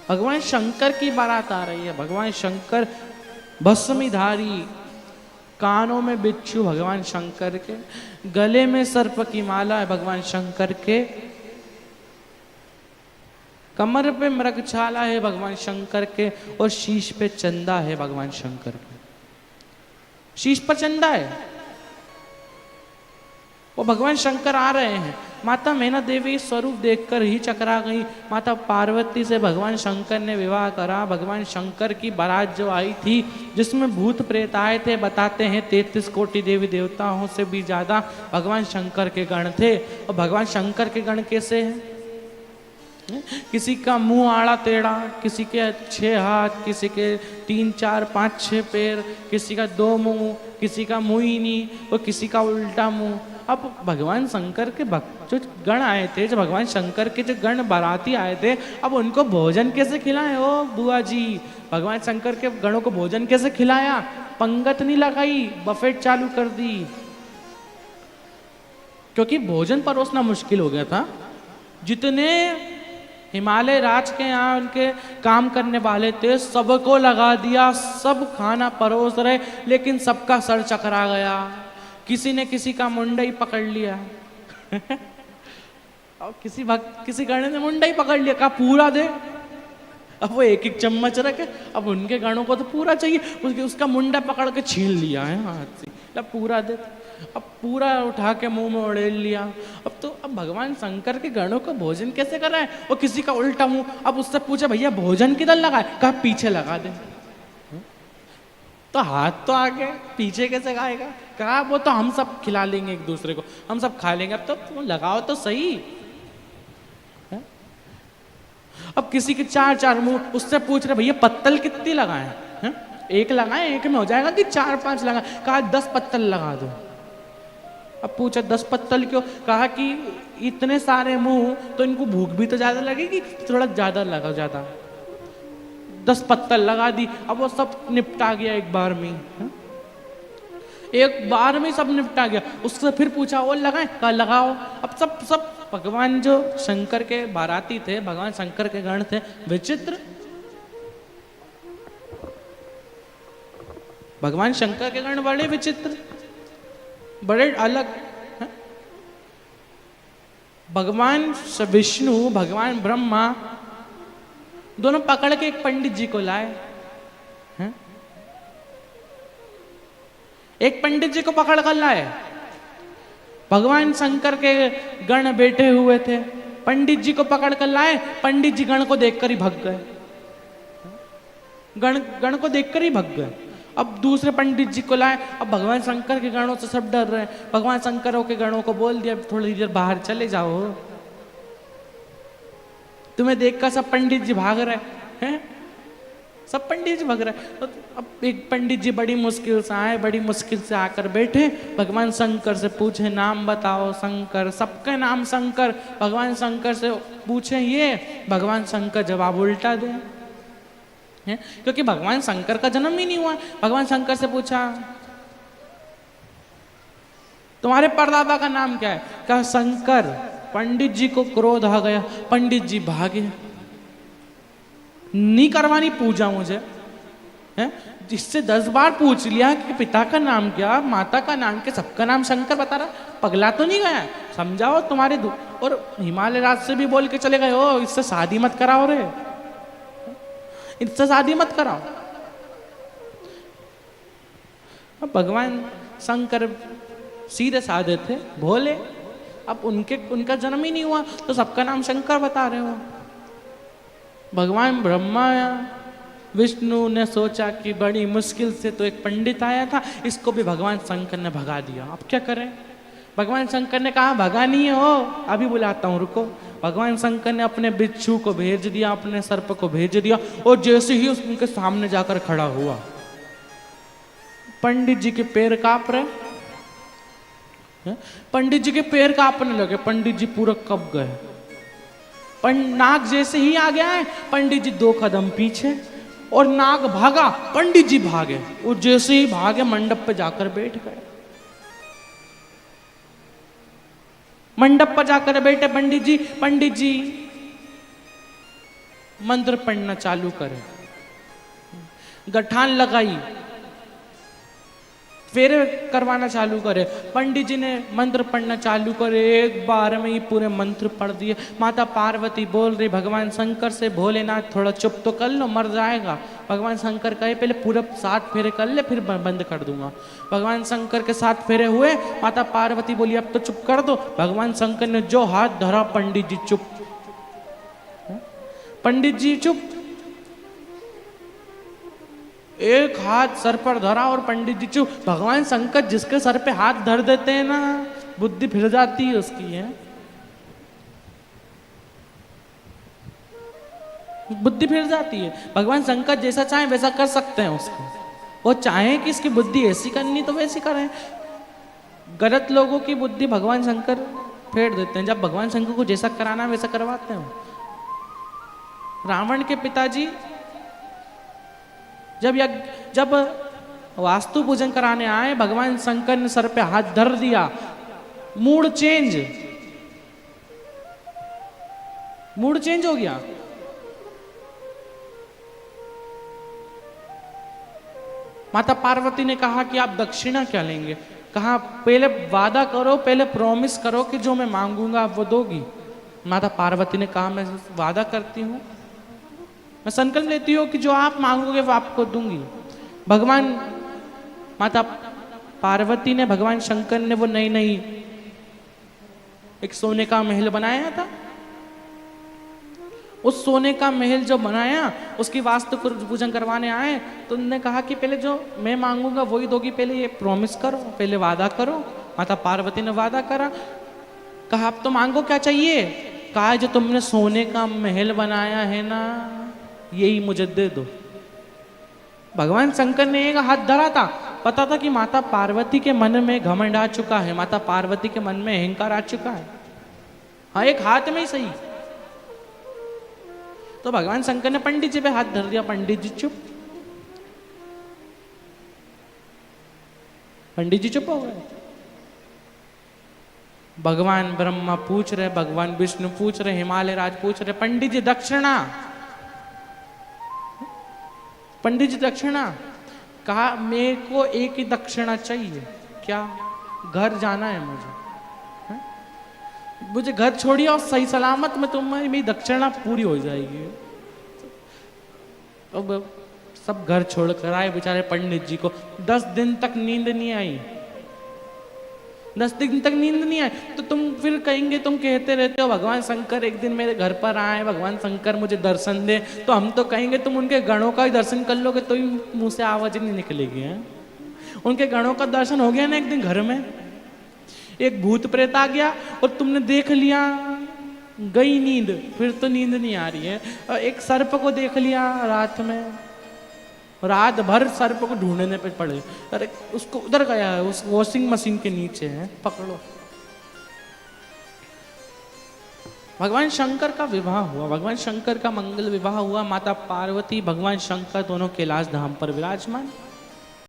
भगवान शंकर की बारात आ रही है। भगवान शंकर भस्मीधारी, कानों में बिच्छू भगवान शंकर के, गले में सर्प की माला है भगवान शंकर के, कमर पे मृगछाला है भगवान शंकर के, और शीश पे चंदा है भगवान शंकर के। शीश पर चंदा है, वो भगवान शंकर आ रहे हैं। माता मैना देवी स्वरूप देखकर ही चकरा गई। माता पार्वती से भगवान शंकर ने विवाह करा। भगवान शंकर की बारात जो आई थी, जिसमें भूत प्रेत आए थे, बताते हैं 33 कोटि देवी देवताओं से भी ज्यादा भगवान शंकर के गण थे। और भगवान शंकर के गण कैसे हैं? किसी का मुंह आड़ा टेढ़ा, किसी के 6 हाथ, किसी के 3 4 5 6 पैर, किसी का 2 मुंह, किसी का मुंह ही नहीं, और किसी का उल्टा मुंह। अब भगवान शंकर के भक्त जो गण आए थे, जो भगवान शंकर के जो गण बाराती आए थे, अब उनको भोजन कैसे खिलाएं? ओ बुआ जी, भगवान शंकर के गणों को भोजन कैसे खिलाया? पंगत नहीं लगाई, बफेट चालू कर दी, क्योंकि भोजन परोसना मुश्किल हो गया था। जितने हिमालय राज के यहाँ उनके काम करने वाले थे, सबको लगा दिया, सब खाना परोस रहे, लेकिन सबका सर चकरा गया। किसी ने किसी का मुंडा ही पकड़ लिया और किसी गणे ने मुंडा ही पकड़ लिया, कहा पूरा दे। अब वो एक एक चम्मच रखे, अब उनके गणों को तो पूरा चाहिए, उसका मुंडा पकड़ के छीन लिया है हाथ से, अब पूरा दे। अब पूरा उठा के मुंह में उड़ेल लिया। अब भगवान शंकर के गणों को भोजन कैसे कराए? और किसी का उल्टा मुंह। अब उससे पूछे भैया भोजन किधर लगाए? कहा पीछे लगा दे। तो हाथ तो आगे, पीछे कैसे खाएगा? कहा वो तो हम सब खिला लेंगे एक दूसरे को, हम सब खा लेंगे। अब तो लगाओ तो सही। अब किसी के 4 4 मुंह, उससे पूछ रहे भैया पत्तल कितनी लगाए? एक लगाए, एक में हो जाएगा कि 4 5 लगाए? कहा 10 पत्तल लगा दो। अब पूछा 10 पत्तल क्यों? कहा कि इतने सारे मुंह तो इनको भूख भी तो ज्यादा लगेगी, थोड़ा ज्यादा लगा, ज्यादा 10 पत्तल लगा दी। अब वो सब निपटा गया एक बार में, एक बार में सब निपटा गया। उससे फिर पूछा और लगाए? कहा लगाओ। अब सब भगवान जो शंकर के बाराती थे, भगवान शंकर के गण थे, विचित्र। भगवान शंकर के गण बड़े विचित्र, बड़े अलग है? भगवान विष्णु, भगवान ब्रह्मा दोनों पकड़ के एक पंडित जी को लाए हैं? एक पंडित जी को पकड़ कर लाए। भगवान शंकर के गण बैठे हुए थे, पंडित जी को पकड़ कर लाए। पंडित जी गण को देखकर ही भग गए, गण को देखकर ही भग गए। अब दूसरे पंडित जी को लाए। अब भगवान शंकर के गणों से सब डर रहे हैं। भगवान शंकरों के गणों को बोल दिया थोड़ी देर बाहर चले जाओ, तुम्हें देखकर सब पंडित जी भाग रहे हैं, सब पंडित जी भाग रहे। तो अब एक पंडित जी बड़ी मुश्किल से आए, बड़ी मुश्किल से आकर बैठे। भगवान शंकर से पूछे नाम बताओ शंकर, सबके नाम शंकर। भगवान शंकर से पूछे ये, भगवान शंकर जवाब उल्टा दे, क्योंकि भगवान शंकर का जन्म ही नहीं हुआ। भगवान शंकर से पूछा तुम्हारे परदादा का नाम क्या है? कहा शंकर। पंडित जी को क्रोध आ गया, पंडित जी भागे। नहीं करवानी पूजा मुझे, है? जिससे 10 बार पूछ लिया कि पिता का नाम क्या, माता का नाम क्या, सबका नाम शंकर बता रहा, पगला तो नहीं गया? समझाओ तुम्हारे और हिमालय राज से भी बोल के चले गए हो इससे शादी मत कराओ रे, इससे शादी मत कराओ। अब भगवान शंकर सीधे साधे थे, भोले। अब उनका जन्म ही नहीं हुआ तो सबका नाम शंकर बता रहे हो। भगवान ब्रह्मा विष्णु ने सोचा कि बड़ी मुश्किल से तो एक पंडित आया था, इसको भी भगवान शंकर ने भगा दिया, अब क्या करें? भगवान शंकर ने कहा भगा नहीं हो, अभी बुलाता हूँ, रुको। भगवान शंकर ने अपने बिच्छू को भेज दिया, अपने सर्प को भेज दिया, और जैसे ही उनके सामने जाकर खड़ा हुआ, पंडित जी के पैर कांप रहे, पंडित जी के पैर कांपने लगे, पंडित जी पूरा कब गए। नाग जैसे ही आ गया है, पंडित जी 2 कदम पीछे, और नाग भागा, पंडित जी भागे, वो जैसे ही भागे मंडप पे जाकर बैठ गए। मंडप पर जाकर बैठे पंडित जी मंत्र पढ़ना चालू करे, गठान लगाई, फेरे करवाना चालू करे। पंडित जी ने मंत्र पढ़ना चालू करे, एक बार में ही पूरे मंत्र पढ़ दिए। माता पार्वती बोल रही भगवान शंकर से, भोलेनाथ थोड़ा चुप तो कर लो, मर जाएगा। भगवान शंकर कहे पहले पूरा 7 फेरे कर ले, फिर बंद कर दूंगा। भगवान शंकर के 7 फेरे हुए, माता पार्वती बोली अब तो चुप कर दो। भगवान शंकर ने जो हाथ धरा, पंडित जी चुप, पंडित जी चुप। एक हाथ सर पर धरा और पंडित जी चुप। भगवान शंकर जिसके सर पे हाथ धर देते हैं ना, बुद्धि फिर जाती है उसकी, है बुद्धि फिर जाती है। भगवान शंकर जैसा चाहे वैसा कर सकते हैं उसको। वो चाहे कि इसकी बुद्धि ऐसी करनी तो वैसी करें। गलत लोगों की बुद्धि भगवान शंकर फेर देते हैं। जब भगवान शंकर को जैसा कराना वैसा करवाते हैं। रावण के पिताजी जब वास्तु पूजन कराने आए, भगवान शंकर ने सर पे हाथ धर दिया, मूड चेंज हो गया। माता पार्वती ने कहा कि आप दक्षिणा क्या लेंगे? कहा पहले वादा करो, पहले प्रॉमिस करो कि जो मैं मांगूंगा आप वो दोगी। माता पार्वती ने कहा मैं वादा करती हूँ, मैं संकल्प लेती हूँ कि जो आप मांगोगे वो आपको दूंगी। माता पार्वती ने, भगवान शंकर ने वो नई एक सोने का महल बनाया था। उस सोने का महल जो बनाया, उसकी वास्तु पूजन करवाने आए तो उन्होंने कहा कि पहले जो मैं मांगूंगा वही दोगी, पहले ये प्रॉमिस करो, पहले वादा करो। माता पार्वती ने वादा करा। कहा अब तो मांगो क्या चाहिए? कहा जो तुमने सोने का महल बनाया है ना, यही मुझे दे दो। भगवान शंकर ने एक हाथ धरा था, पता था कि माता पार्वती के मन में घमंड आ चुका है, माता पार्वती के मन में अहंकार आ चुका है। हाँ, एक हाथ में ही सही। तो भगवान शंकर ने पंडित जी पे हाथ धर दिया। पंडित जी चुप, पंडित जी चुप हो गए। भगवान ब्रह्मा पूछ रहे, भगवान विष्णु पूछ रहे, हिमालय राज पूछ रहे, पंडित जी दक्षिणा, पंडित जी दक्षिणा। कहा मेरे को एक ही दक्षिणा चाहिए। क्या? घर जाना है मुझे घर छोड़िए और सही सलामत में तुम्हारी मेरी दक्षिणा पूरी हो जाएगी। अब सब घर छोड़ कर आए बेचारे पंडित जी को। 10 दिन तक नींद नहीं आई। 10 दिन तक नींद नहीं आई तो तुम फिर कहेंगे, तुम कहते रहते हो भगवान शंकर एक दिन मेरे घर पर आए, भगवान शंकर मुझे दर्शन दे, तो हम तो कहेंगे तुम उनके गणों का ही दर्शन कर लोगे तो ही मुंह से आवाज नहीं निकलेगी। है उनके गणों का दर्शन हो गया ना एक दिन घर में, एक भूत प्रेत आ गया और तुमने देख लिया, गई नींद, फिर तो नींद नहीं आ रही है। और एक सर्प को देख लिया रात में, रात भर सर्प को ढूंढने पे पड़े। अरे उसको उधर गया है, उस वॉशिंग मशीन के नीचे है, पकड़ो। भगवान शंकर का विवाह हुआ, भगवान शंकर का मंगल विवाह हुआ। माता पार्वती भगवान शंकर दोनों कैलाश धाम पर विराजमान।